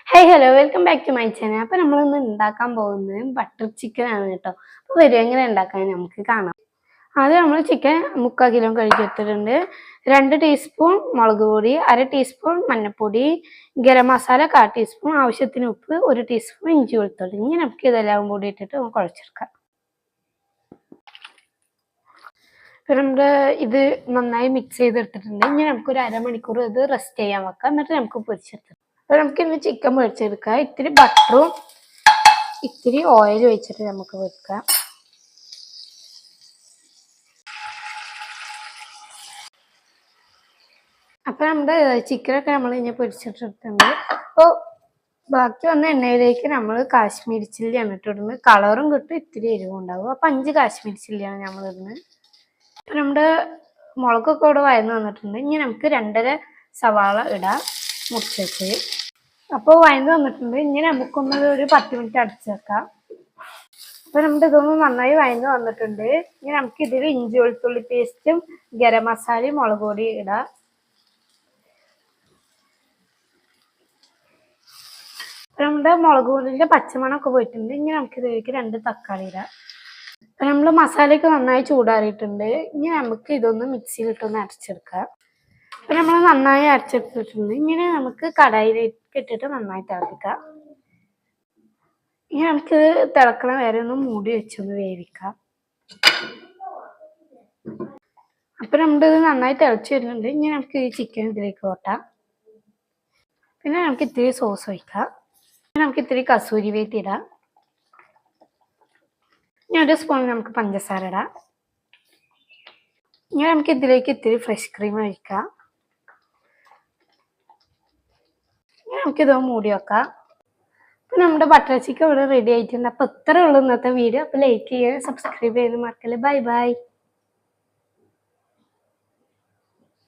Hi hello welcome back to my channel. അപ്പോൾ നമ്മളിന്ന് ഉണ്ടാക്കാൻ പോകുന്നത് ബട്ടർ ചിക്കൻ ആണ് കേട്ടോ. അപ്പോൾ വരും എങ്ങനെ ഉണ്ടാക്കാൻ നമുക്ക് കാണാം. ആദ്യം നമ്മൾ ചിക്കൻ 3/4 കിലോ കഴുകിയെടുത്തിട്ടുണ്ട്. 2 ടീസ്പൂൺ മുളക് പൊടി, 1/2 ടീസ്പൂൺ മഞ്ഞൾപ്പൊടി, ഗരം മസാല 1/4 ടീസ്പൂൺ, ആവശ്യത്തിന് ഉപ്പ്, 1 ടീസ്പൂൺ ഇഞ്ചി വെളുത്തുള്ളി. ഇനി നമുക്ക് ഇതെല്ലാം കൂടി ഇട്ടിട്ട് കുഴച്ചെടുക്കാം. അപ്പോൾ നമ്മുടെ ഇത് നന്നായി മിക്സ് ചെയ്തെടുത്തിട്ടുണ്ട്. ഇനി നമുക്കൊരു അരമണിക്കൂർ ഇത് റെസ്റ്റ് ചെയ്യാൻ വെക്കാം. എന്നിട്ട് നമുക്ക് പൊരിച്ചെടുക്കാം. അപ്പോൾ നമുക്കിന്ന് ചിക്കൻ പൊരിച്ചെടുക്കാം. ഇത്തിരി ബട്ടറും ഇത്തിരി ഓയിലും ഒഴിച്ചിട്ട് നമുക്ക് വെക്കാം. അപ്പോൾ നമ്മുടെ ചിക്കനൊക്കെ നമ്മൾ ഇനി പൊരിച്ചിട്ടെടുത്തിട്ടുണ്ട്. അപ്പോൾ ബാക്കി വന്ന എണ്ണയിലേക്ക് നമ്മൾ കാശ്മീരി ചില്ലിയാണ് ഇട്ടിടുന്നത്. കളറും കിട്ടും, ഇത്തിരി എരിവും ഉണ്ടാവും. അപ്പോൾ 5 കാശ്മീരി ചില്ലിയാണ് നമ്മൾ ഇടുന്നത്. അപ്പോൾ നമ്മുടെ മുളകൊക്കെ ഇവിടെ വഴന്ന് വന്നിട്ടുണ്ട്. ഇനി നമുക്ക് 2.5 സവാള ഇടാം മുറിച്ച് വെച്ച്. അപ്പോൾ വഴന്ന് വന്നിട്ടുണ്ട്. ഇനി നമുക്കൊന്ന് ഒരു 10 മിനിറ്റ് അടച്ചു വെക്കാം. അപ്പോൾ നമ്മുടെ ഇതൊന്ന് നന്നായി വഴന്ന് വന്നിട്ടുണ്ട്. ഇനി നമുക്ക് ഇതിൽ ഇഞ്ചി വെളുത്തുള്ളി പേസ്റ്റും ഗരം മസാലയും മുളക് പൊടി ഇടാം. അപ്പോൾ നമ്മുടെ മുളക് പൊടിൻ്റെ പച്ചമണമൊക്കെ പോയിട്ടുണ്ട്. ഇനി നമുക്ക് ഇതിലേക്ക് 2 തക്കാളി ഇടാം. അപ്പോൾ നമ്മൾ മസാലയൊക്കെ നന്നായി ചൂടാറിയിട്ടുണ്ട്. ഇനി നമുക്ക് ഇതൊന്ന് മിക്സിയിലിട്ടൊന്ന് അരച്ചെടുക്കാം. അപ്പോൾ നമ്മൾ നന്നായി അരച്ചെടുത്തിട്ടുണ്ട്. ഇങ്ങനെ നമുക്ക് കടായിലേക്ക് ഇട്ടിട്ട് നന്നായി തിളപ്പിക്കാം. ഇനി നമുക്ക് തിളക്കണ വരെ ഒന്ന് മൂടി വെച്ചൊന്ന് വേവിക്കാം. അപ്പോൾ നമ്മുടെ ഇത് നന്നായി തിളച്ച് വരുന്നുണ്ട്. ഇനി നമുക്ക് ഈ ചിക്കൻ ഇതിലേക്ക് ഓട്ടാം. പിന്നെ നമുക്ക് ഇത്തിരി സോസ് ഒഴിക്കാം. പിന്നെ നമുക്ക് ഇത്തിരി കസൂരി മേത്തി ഇടാം. ഇനി 1 സ്പൂൺ നമുക്ക് പഞ്ചസാര ഇടാം. ഇനി നമുക്ക് ഇതിലേക്ക് ഇത്തിരി ഫ്രഷ് ക്രീം ഒഴിക്കാം. ഇനി നമുക്കിത് മൂടി വെക്കാം. അപ്പോൾ നമ്മുടെ ബട്ടർ ചിക്കൻ ഇവിടെ റെഡി ആയിട്ടുണ്ട്. അപ്പോൾ ഇത്രയേ ഉള്ളൂ ഇന്നത്തെ വീഡിയോ. അപ്പോൾ ലൈക്ക് ചെയ്യുക, സബ്സ്ക്രൈബ് ചെയ്ത് മറക്കല്ലേ. Bye bye.